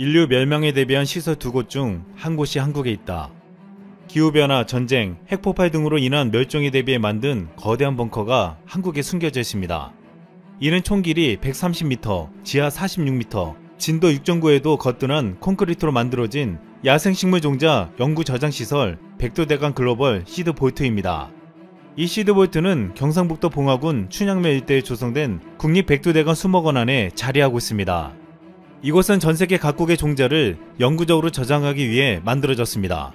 인류 멸망에 대비한 시설 2곳 중 한 곳이 한국에 있다. 기후변화, 전쟁, 핵폭발 등으로 인한 멸종에 대비해 만든 거대한 벙커가 한국에 숨겨져 있습니다. 이는 총 길이 130m, 지하 46m, 진도 6.9에도 거뜬한 콘크리트로 만들어진 야생식물 종자 연구 저장시설 백두대간 글로벌 시드볼트입니다. 이 시드볼트는 경상북도 봉화군 춘향면 일대에 조성된 국립백두대간 수목원 안에 자리하고 있습니다. 이곳은 전세계 각국의 종자를 영구적으로 저장하기 위해 만들어졌습니다.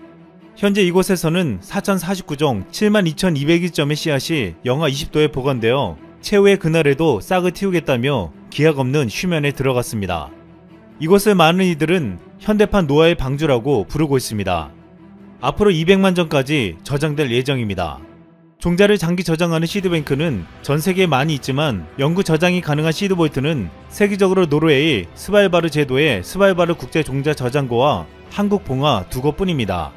현재 이곳에서는 4049종 72,201점의 씨앗이 영하 20도에 보관되어 최후의 그날에도 싹을 틔우겠다며 기약 없는 휴면에 들어갔습니다. 이곳을 많은 이들은 현대판 노아의 방주라고 부르고 있습니다. 앞으로 200만 점까지 저장될 예정입니다. 종자를 장기 저장하는 시드뱅크는 전세계에 많이 있지만 영구 저장이 가능한 시드볼트는 세계적으로 노르웨이 스발바르 제도의 스발바르 국제 종자 저장고와 한국 봉화 2곳뿐입니다.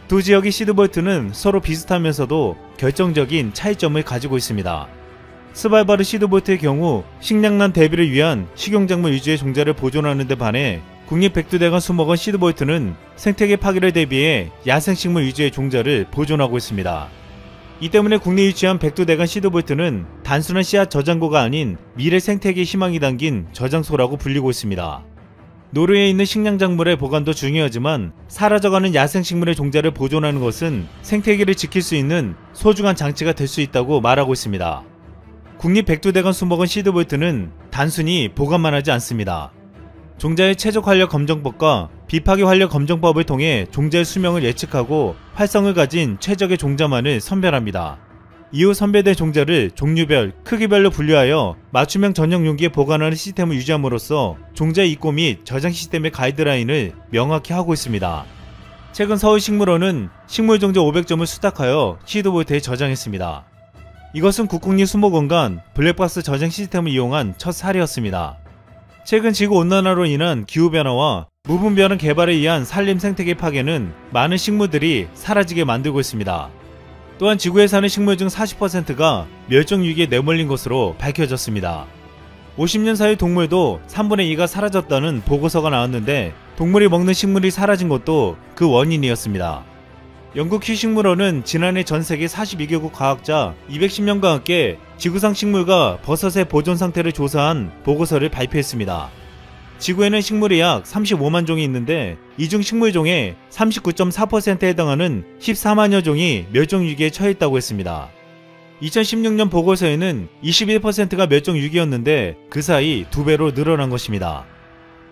두 지역의 시드볼트는 서로 비슷하면서도 결정적인 차이점을 가지고 있습니다. 스발바르 시드볼트의 경우 식량난 대비를 위한 식용작물 위주의 종자를 보존하는 데 반해 국립백두대간 수목원 시드볼트는 생태계 파괴를 대비해 야생식물 위주의 종자를 보존하고 있습니다. 이 때문에 국내에 위치한 백두대간 시드볼트는 단순한 씨앗 저장고가 아닌 미래 생태계의 희망이 담긴 저장소라고 불리고 있습니다. 노르웨이에 있는 식량작물의 보관도 중요하지만 사라져가는 야생식물의 종자를 보존하는 것은 생태계를 지킬 수 있는 소중한 장치가 될 수 있다고 말하고 있습니다. 국립백두대간 수목원 시드볼트는 단순히 보관만 하지 않습니다. 종자의 최적환력 검정법과 비파괴 환력 검정법을 통해 종자의 수명을 예측하고 활성을 가진 최적의 종자만을 선별합니다. 이후 선별된 종자를 종류별, 크기별로 분류하여 맞춤형 전용 용기에 보관하는 시스템을 유지함으로써 종자의 입고 및 저장 시스템의 가이드라인을 명확히 하고 있습니다. 최근 서울식물원은 식물종자 500점을 수탁하여 시드볼트에 저장했습니다. 이것은 국공립수목원 간 블랙박스 저장 시스템을 이용한 첫 사례였습니다. 최근 지구온난화로 인한 기후변화와 무분별한 개발에 의한 산림 생태계 파괴는 많은 식물들이 사라지게 만들고 있습니다. 또한 지구에 사는 식물 중 40%가 멸종위기에 내몰린 것으로 밝혀졌습니다. 50년 사이 동물도 3분의 2가 사라졌다는 보고서가 나왔는데 동물이 먹는 식물이 사라진 것도 그 원인이었습니다. 영국 휴식물원은 지난해 전세계 42개국 과학자 210명과 함께 지구상 식물과 버섯의 보존 상태를 조사한 보고서를 발표했습니다. 지구에는 식물이 약 35만 종이 있는데 이 중 식물종의 39.4%에 해당하는 14만여 종이 멸종위기에 처해있다고 했습니다. 2016년 보고서에는 21%가 멸종위기였는데 그 사이 2배로 늘어난 것입니다.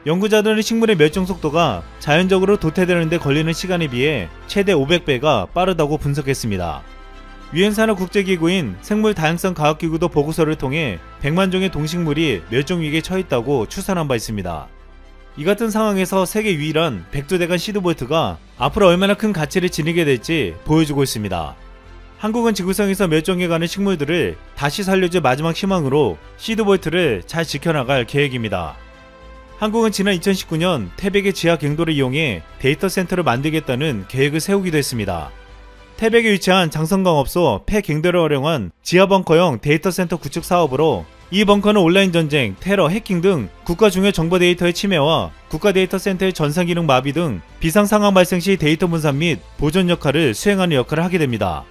연구자들은 식물의 멸종 속도가 자연적으로 도태되는 데 걸리는 시간에 비해 최대 500배가 빠르다고 분석했습니다. 유엔산업국제기구인 생물다양성과학기구도 보고서를 통해 100만 종의 동식물이 멸종위기에 처했다고 추산한 바 있습니다. 이 같은 상황에서 세계 유일한 백두대간 시드볼트가 앞으로 얼마나 큰 가치를 지니게 될지 보여주고 있습니다. 한국은 지구상에서 멸종해가는 식물들을 다시 살려줄 마지막 희망으로 시드볼트를 잘 지켜나갈 계획입니다. 한국은 지난 2019년 태백의 지하 갱도를 이용해 데이터 센터를 만들겠다는 계획을 세우기도 했습니다. 태백에 위치한 장성광업소 폐갱도를 활용한 지하벙커형 데이터 센터 구축 사업으로 이 벙커는 온라인 전쟁, 테러, 해킹 등 국가 중요 정보 데이터의 침해와 국가 데이터 센터의 전산 기능 마비 등 비상 상황 발생 시 데이터 분산 및 보존 역할을 수행하는 역할을 하게 됩니다.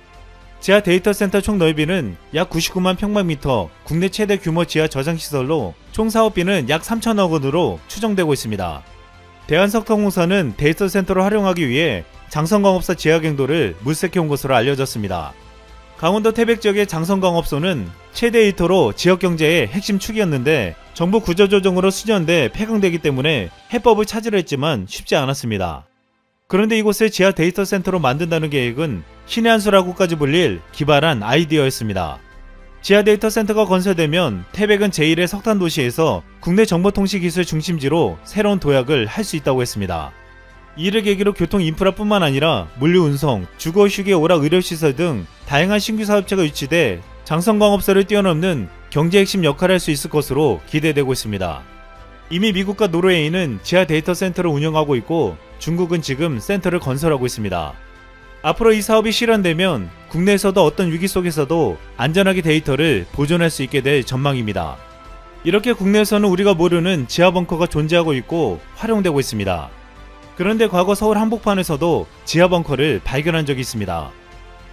지하 데이터 센터 총 넓이는 약 99만 평방미터, 국내 최대 규모 지하 저장시설로 총 사업비는 약 3천억 원으로 추정되고 있습니다. 대한석탄공사는 데이터 센터를 활용하기 위해 장성광업소 지하갱도를 물색해온 것으로 알려졌습니다. 강원도 태백 지역의 장성광업소는 최대 일터로 지역경제의 핵심 축이었는데 정부 구조조정으로 수년돼 폐광되기 때문에 해법을 찾으려 했지만 쉽지 않았습니다. 그런데 이곳을 지하 데이터 센터로 만든다는 계획은 신의 한 수라고까지 불릴 기발한 아이디어였습니다. 지하 데이터 센터가 건설되면 태백은 제1의 석탄 도시에서 국내 정보통신기술 중심지로 새로운 도약을 할 수 있다고 했습니다. 이를 계기로 교통 인프라뿐만 아니라 물류 운송, 주거 휴게 오락 의료시설 등 다양한 신규 사업체가 유치돼 장성광업소를 뛰어넘는 경제 핵심 역할을 할 수 있을 것으로 기대되고 있습니다. 이미 미국과 노르웨이는 지하 데이터 센터를 운영하고 있고 중국은 지금 센터를 건설하고 있습니다. 앞으로 이 사업이 실현되면 국내에서도 어떤 위기 속에서도 안전하게 데이터를 보존할 수 있게 될 전망입니다. 이렇게 국내에서는 우리가 모르는 지하 벙커가 존재하고 있고 활용되고 있습니다. 그런데 과거 서울 한복판에서도 지하 벙커를 발견한 적이 있습니다.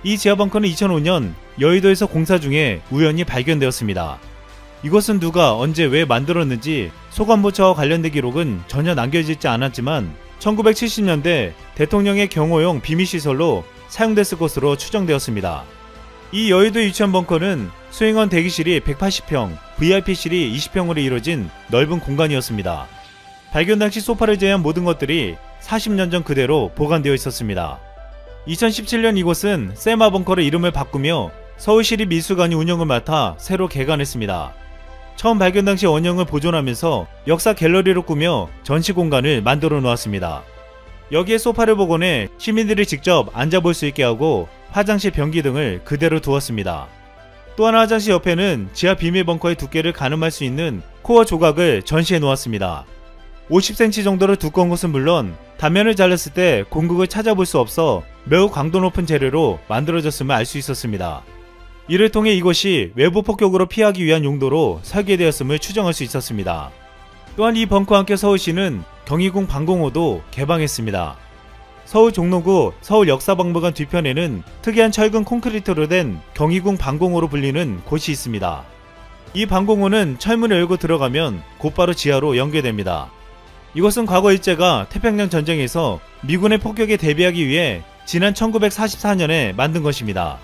이 지하 벙커는 2005년 여의도에서 공사 중에 우연히 발견되었습니다. 이것은 누가 언제 왜 만들었는지 소관부처와 관련된 기록은 전혀 남겨지지 않았지만 1970년대 대통령의 경호용 비밀시설로 사용됐을 것으로 추정되었습니다. 이 여의도에 위치한 벙커는 수행원 대기실이 180평, VIP실이 20평으로 이루어진 넓은 공간이었습니다. 발견 당시 소파를 제외한 모든 것들이 40년 전 그대로 보관되어 있었습니다. 2017년 이곳은 세마 벙커로 이름을 바꾸며 서울시립 미술관이 운영을 맡아 새로 개관했습니다. 처음 발견 당시 원형을 보존하면서 역사 갤러리로 꾸며 전시 공간을 만들어 놓았습니다. 여기에 소파를 복원해 시민들이 직접 앉아볼 수 있게 하고 화장실 변기 등을 그대로 두었습니다. 또 하나 화장실 옆에는 지하 비밀 벙커의 두께를 가늠할 수 있는 코어 조각을 전시해 놓았습니다. 50cm 정도로 두꺼운 것은 물론 단면을 잘랐을 때 공극을 찾아볼 수 없어 매우 강도 높은 재료로 만들어졌음을 알 수 있었습니다. 이를 통해 이것이 외부 폭격으로 피하기 위한 용도로 설계되었음을 추정할 수 있었습니다. 또한 이 벙커와 함께 서울시는 경희궁 방공호도 개방했습니다. 서울 종로구 서울역사박물관 뒤편에는 특이한 철근 콘크리트로 된 경희궁 방공호로 불리는 곳이 있습니다. 이 방공호는 철문을 열고 들어가면 곧바로 지하로 연결됩니다. 이것은 과거 일제가 태평양 전쟁에서 미군의 폭격에 대비하기 위해 지난 1944년에 만든 것입니다.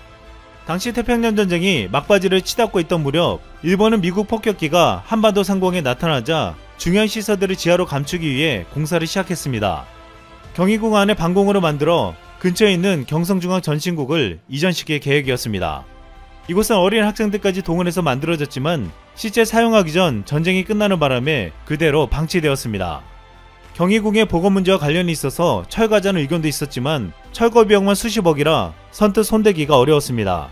당시 태평양 전쟁이 막바지를 치닫고 있던 무렵 일본은 미국 폭격기가 한반도 상공에 나타나자 중요한 시설들을 지하로 감추기 위해 공사를 시작했습니다. 경희궁 안에 방공호로 만들어 근처에 있는 경성중앙전신국을 이전시킬 계획이었습니다. 이곳은 어린 학생들까지 동원해서 만들어졌지만 실제 사용하기 전 전쟁이 끝나는 바람에 그대로 방치되었습니다. 경희궁의 보건 문제와 관련이 있어서 철거하자는 의견도 있었지만 철거 비용만 수십억이라 선뜻 손대기가 어려웠습니다.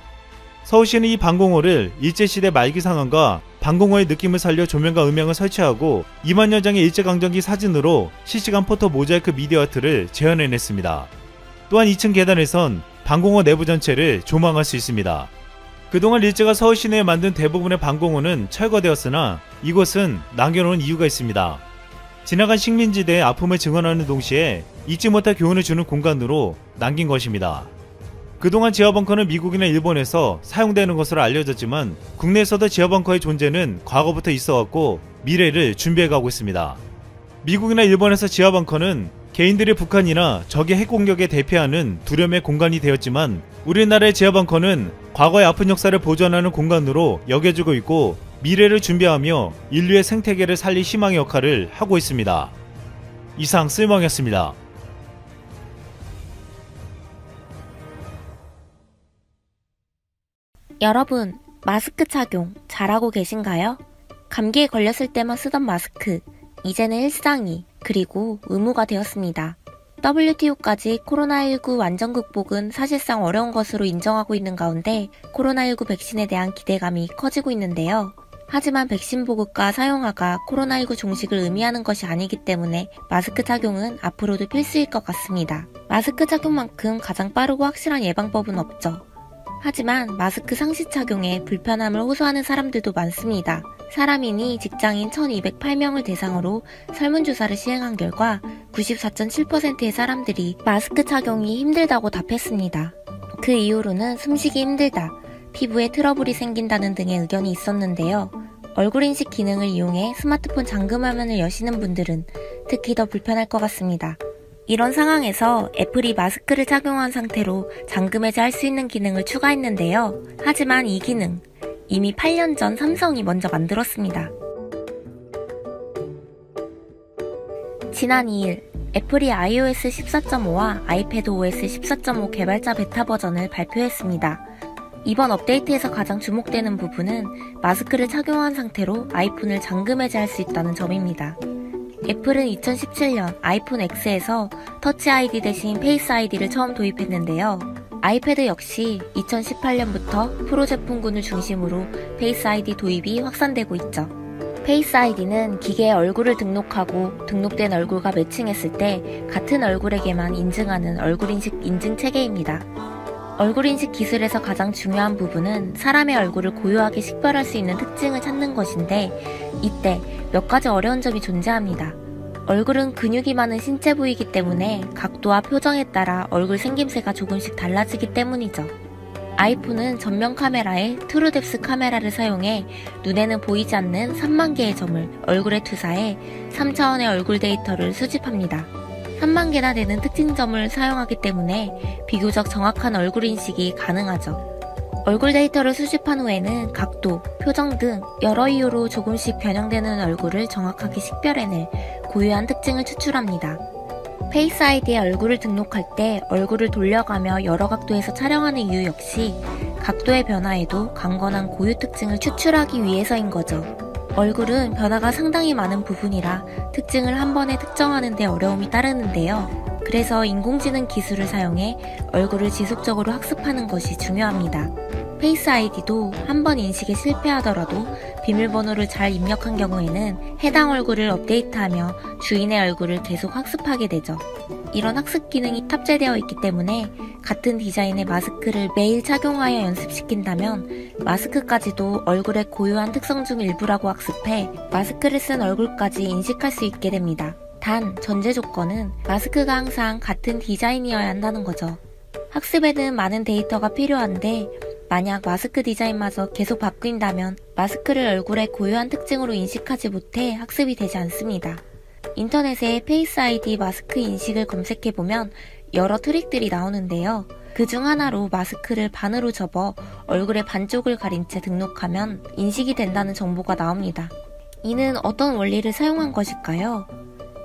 서울시는 이 방공호를 일제시대 말기 상황과 방공호의 느낌을 살려 조명과 음향을 설치하고 2만여 장의 일제강점기 사진으로 실시간 포토 모자이크 미디어 아트를 재현해냈습니다. 또한 2층 계단에선 방공호 내부 전체를 조망할 수 있습니다. 그동안 일제가 서울 시내에 만든 대부분의 방공호는 철거되었으나 이곳은 남겨놓은 이유가 있습니다. 지나간 식민지대의 아픔을 증언하는 동시에 잊지 못할 교훈을 주는 공간으로 남긴 것입니다. 그동안 지하벙커는 미국이나 일본에서 사용되는 것으로 알려졌지만 국내에서도 지하벙커의 존재는 과거부터 있어왔고 미래를 준비해가고 있습니다. 미국이나 일본에서 지하벙커는 개인들이 북한이나 적의 핵공격에 대피하는 두려움의 공간이 되었지만 우리나라의 지하벙커는 과거의 아픈 역사를 보존하는 공간으로 여겨지고 있고 미래를 준비하며 인류의 생태계를 살릴 희망의 역할을 하고 있습니다. 이상 쓸멍이었습니다. 여러분, 마스크 착용 잘하고 계신가요? 감기에 걸렸을 때만 쓰던 마스크, 이제는 일상이 그리고 의무가 되었습니다. WTO까지 코로나19 완전 극복은 사실상 어려운 것으로 인정하고 있는 가운데 코로나19 백신에 대한 기대감이 커지고 있는데요. 하지만 백신 보급과 사용화가 코로나19 종식을 의미하는 것이 아니기 때문에 마스크 착용은 앞으로도 필수일 것 같습니다. 마스크 착용만큼 가장 빠르고 확실한 예방법은 없죠. 하지만 마스크 상시 착용에 불편함을 호소하는 사람들도 많습니다. 사람인이 직장인 1208명을 대상으로 설문조사를 시행한 결과 94.7%의 사람들이 마스크 착용이 힘들다고 답했습니다. 그 이유로는 숨쉬기 힘들다, 피부에 트러블이 생긴다는 등의 의견이 있었는데요. 얼굴 인식 기능을 이용해 스마트폰 잠금 화면을 여시는 분들은 특히 더 불편할 것 같습니다. 이런 상황에서 애플이 마스크를 착용한 상태로 잠금 해제할 수 있는 기능을 추가했는데요. 하지만 이 기능, 이미 8년 전 삼성이 먼저 만들었습니다. 지난 2일, 애플이 iOS 14.5와 iPadOS 14.5 개발자 베타 버전을 발표했습니다. 이번 업데이트에서 가장 주목되는 부분은 마스크를 착용한 상태로 아이폰을 잠금 해제할 수 있다는 점입니다. 애플은 2017년 아이폰 X에서 터치 아이디 대신 페이스 아이디를 처음 도입했는데요. 아이패드 역시 2018년부터 프로 제품군을 중심으로 페이스 아이디 도입이 확산되고 있죠. 페이스 아이디는 기계에 얼굴을 등록하고 등록된 얼굴과 매칭했을 때 같은 얼굴에게만 인증하는 얼굴 인식 인증 체계입니다. 얼굴 인식 기술에서 가장 중요한 부분은 사람의 얼굴을 고유하게 식별할 수 있는 특징을 찾는 것인데, 이때 몇 가지 어려운 점이 존재합니다. 얼굴은 근육이 많은 신체 부위이기 때문에 각도와 표정에 따라 얼굴 생김새가 조금씩 달라지기 때문이죠. 아이폰은 전면 카메라에 트루뎁스 카메라를 사용해 눈에는 보이지 않는 3만 개의 점을 얼굴에 투사해 3차원의 얼굴 데이터를 수집합니다. 3만 개나 되는 특징점을 사용하기 때문에 비교적 정확한 얼굴 인식이 가능하죠. 얼굴 데이터를 수집한 후에는 각도, 표정 등 여러 이유로 조금씩 변형되는 얼굴을 정확하게 식별해낼 고유한 특징을 추출합니다. 페이스 아이디에 얼굴을 등록할 때 얼굴을 돌려가며 여러 각도에서 촬영하는 이유 역시 각도의 변화에도 강건한 고유 특징을 추출하기 위해서인 거죠. 얼굴은 변화가 상당히 많은 부분이라 특징을 한 번에 특정하는 데 어려움이 따르는데요. 그래서 인공지능 기술을 사용해 얼굴을 지속적으로 학습하는 것이 중요합니다. 페이스 아이디도 한 번 인식에 실패하더라도 비밀번호를 잘 입력한 경우에는 해당 얼굴을 업데이트하며 주인의 얼굴을 계속 학습하게 되죠. 이런 학습 기능이 탑재되어 있기 때문에 같은 디자인의 마스크를 매일 착용하여 연습시킨다면 마스크까지도 얼굴의 고유한 특성 중 일부라고 학습해 마스크를 쓴 얼굴까지 인식할 수 있게 됩니다. 단, 전제 조건은 마스크가 항상 같은 디자인이어야 한다는 거죠. 학습에는 많은 데이터가 필요한데 만약 마스크 디자인마저 계속 바뀐다면 마스크를 얼굴의 고유한 특징으로 인식하지 못해 학습이 되지 않습니다. 인터넷에 페이스 아이디 마스크 인식을 검색해보면 여러 트릭들이 나오는데요. 그중 하나로 마스크를 반으로 접어 얼굴의 반쪽을 가린 채 등록하면 인식이 된다는 정보가 나옵니다. 이는 어떤 원리를 사용한 것일까요?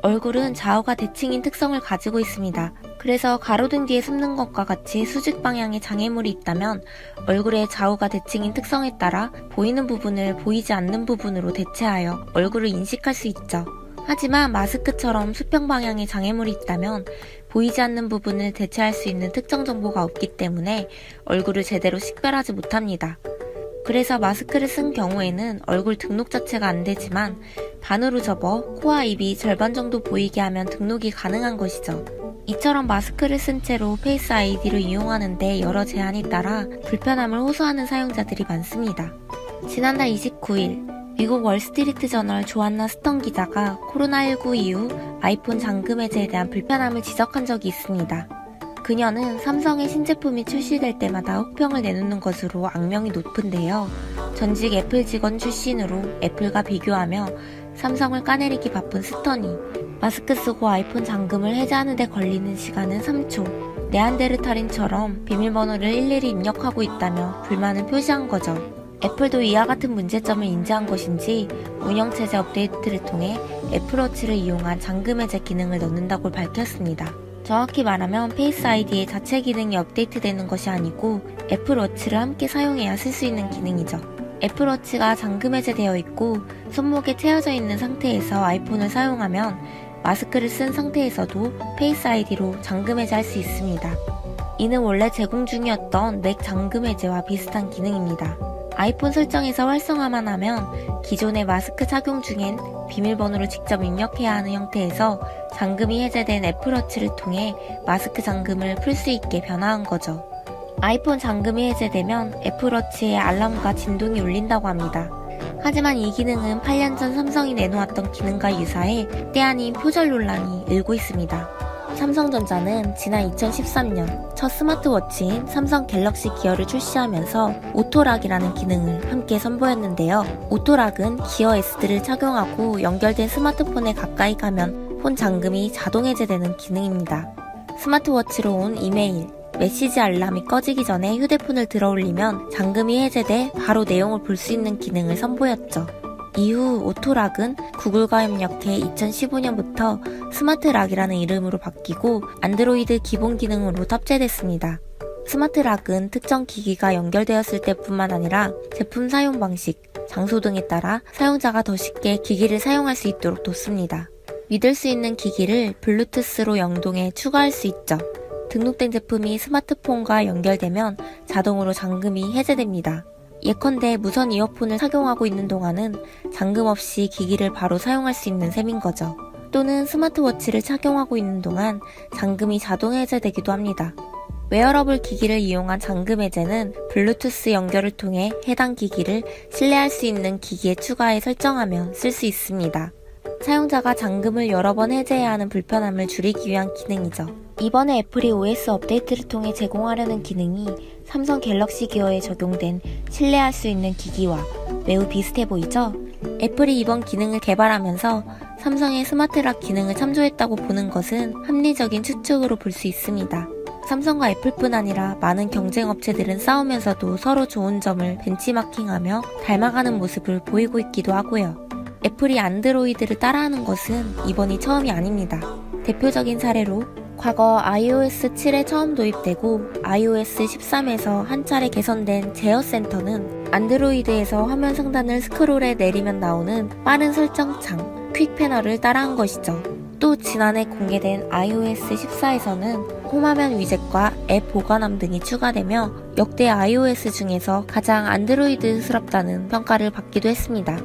얼굴은 좌우가 대칭인 특성을 가지고 있습니다. 그래서 가로등 뒤에 숨는 것과 같이 수직 방향의 장애물이 있다면 얼굴의 좌우가 대칭인 특성에 따라 보이는 부분을 보이지 않는 부분으로 대체하여 얼굴을 인식할 수 있죠. 하지만 마스크처럼 수평 방향의 장애물이 있다면 보이지 않는 부분을 대체할 수 있는 특정 정보가 없기 때문에 얼굴을 제대로 식별하지 못합니다. 그래서 마스크를 쓴 경우에는 얼굴 등록 자체가 안 되지만 반으로 접어 코와 입이 절반 정도 보이게 하면 등록이 가능한 것이죠. 이처럼 마스크를 쓴 채로 페이스 아이디를 이용하는데 여러 제한이 따라 불편함을 호소하는 사용자들이 많습니다. 지난달 29일 미국 월스트리트 저널 조안나 스턴 기자가 코로나19 이후 아이폰 잠금 해제에 대한 불편함을 지적한 적이 있습니다. 그녀는 삼성의 신제품이 출시될 때마다 혹평을 내놓는 것으로 악명이 높은데요. 전직 애플 직원 출신으로 애플과 비교하며 삼성을 까내리기 바쁜 스턴이 마스크 쓰고 아이폰 잠금을 해제하는 데 걸리는 시간은 3초, 네안데르탈인처럼 비밀번호를 일일이 입력하고 있다며 불만을 표시한 거죠. 애플도 이와 같은 문제점을 인지한 것인지 운영체제 업데이트를 통해 애플워치를 이용한 잠금 해제 기능을 넣는다고 밝혔습니다. 정확히 말하면 페이스 아이디의 자체 기능이 업데이트되는 것이 아니고 애플워치를 함께 사용해야 쓸 수 있는 기능이죠. 애플워치가 잠금 해제되어 있고 손목에 채워져 있는 상태에서 아이폰을 사용하면 마스크를 쓴 상태에서도 페이스 아이디로 잠금 해제할 수 있습니다. 이는 원래 제공 중이었던 맥 잠금 해제와 비슷한 기능입니다. 아이폰 설정에서 활성화만 하면 기존의 마스크 착용 중엔 비밀번호를 직접 입력해야 하는 형태에서 잠금이 해제된 애플워치를 통해 마스크 잠금을 풀 수 있게 변화한 거죠. 아이폰 잠금이 해제되면 애플워치에 알람과 진동이 울린다고 합니다. 하지만 이 기능은 8년 전 삼성이 내놓았던 기능과 유사해 때 아닌 표절 논란이 일고 있습니다. 삼성전자는 지난 2013년 첫 스마트워치인 삼성 갤럭시 기어를 출시하면서 오토락이라는 기능을 함께 선보였는데요. 오토락은 기어 S를 착용하고 연결된 스마트폰에 가까이 가면 폰 잠금이 자동 해제되는 기능입니다. 스마트워치로 온 이메일, 메시지 알람이 꺼지기 전에 휴대폰을 들어 올리면 잠금이 해제돼 바로 내용을 볼 수 있는 기능을 선보였죠. 이후 오토락은 구글과 협력해 2015년부터 스마트락이라는 이름으로 바뀌고 안드로이드 기본 기능으로 탑재됐습니다. 스마트락은 특정 기기가 연결되었을 때뿐만 아니라 제품 사용 방식, 장소 등에 따라 사용자가 더 쉽게 기기를 사용할 수 있도록 돕습니다. 믿을 수 있는 기기를 블루투스로 연동해 추가할 수 있죠. 등록된 제품이 스마트폰과 연결되면 자동으로 잠금이 해제됩니다. 예컨대 무선 이어폰을 착용하고 있는 동안은 잠금 없이 기기를 바로 사용할 수 있는 셈인 거죠. 또는 스마트워치를 착용하고 있는 동안 잠금이 자동 해제되기도 합니다. 웨어러블 기기를 이용한 잠금 해제는 블루투스 연결을 통해 해당 기기를 신뢰할 수 있는 기기에 추가해 설정하며 쓸 수 있습니다. 사용자가 잠금을 여러 번 해제해야 하는 불편함을 줄이기 위한 기능이죠. 이번에 애플이 OS 업데이트를 통해 제공하려는 기능이 삼성 갤럭시 기어에 적용된 신뢰할 수 있는 기기와 매우 비슷해 보이죠? 애플이 이번 기능을 개발하면서 삼성의 스마트락 기능을 참조했다고 보는 것은 합리적인 추측으로 볼 수 있습니다. 삼성과 애플뿐 아니라 많은 경쟁 업체들은 싸우면서도 서로 좋은 점을 벤치마킹하며 닮아가는 모습을 보이고 있기도 하고요. 애플이 안드로이드를 따라하는 것은 이번이 처음이 아닙니다. 대표적인 사례로 과거 iOS 7에 처음 도입되고 iOS 13에서 한 차례 개선된 제어 센터는 안드로이드에서 화면 상단을 스크롤해 내리면 나오는 빠른 설정창, 퀵 패널을 따라한 것이죠. 또 지난해 공개된 iOS 14에서는 홈화면 위젯과 앱 보관함 등이 추가되며 역대 iOS 중에서 가장 안드로이드스럽다는 평가를 받기도 했습니다.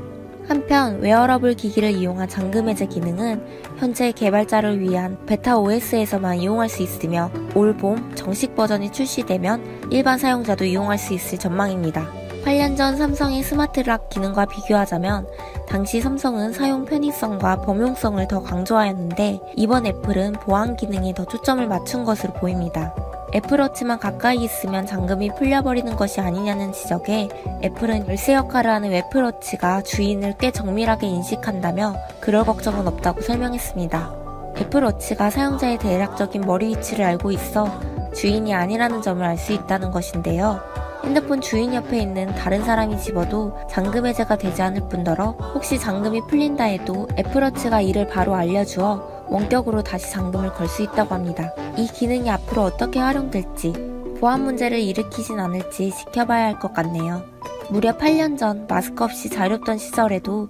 한편 웨어러블 기기를 이용한 잠금 해제 기능은 현재 개발자를 위한 베타 OS에서만 이용할 수 있으며 올 봄 정식 버전이 출시되면 일반 사용자도 이용할 수 있을 전망입니다. 8년 전 삼성의 스마트락 기능과 비교하자면 당시 삼성은 사용 편의성과 범용성을 더 강조하였는데 이번 애플은 보안 기능에 더 초점을 맞춘 것으로 보입니다. 애플워치만 가까이 있으면 잠금이 풀려버리는 것이 아니냐는 지적에 애플은 열쇠 역할을 하는 애플워치가 주인을 꽤 정밀하게 인식한다며 그럴 걱정은 없다고 설명했습니다. 애플워치가 사용자의 대략적인 머리 위치를 알고 있어 주인이 아니라는 점을 알 수 있다는 것인데요. 핸드폰 주인 옆에 있는 다른 사람이 집어도 잠금 해제가 되지 않을 뿐더러 혹시 잠금이 풀린다 해도 애플워치가 이를 바로 알려주어 원격으로 다시 잠금을 걸 수 있다고 합니다. 이 기능이 앞으로 어떻게 활용될지, 보안 문제를 일으키진 않을지 지켜봐야 할 것 같네요. 무려 8년 전 마스크 없이 자유롭던 시절에도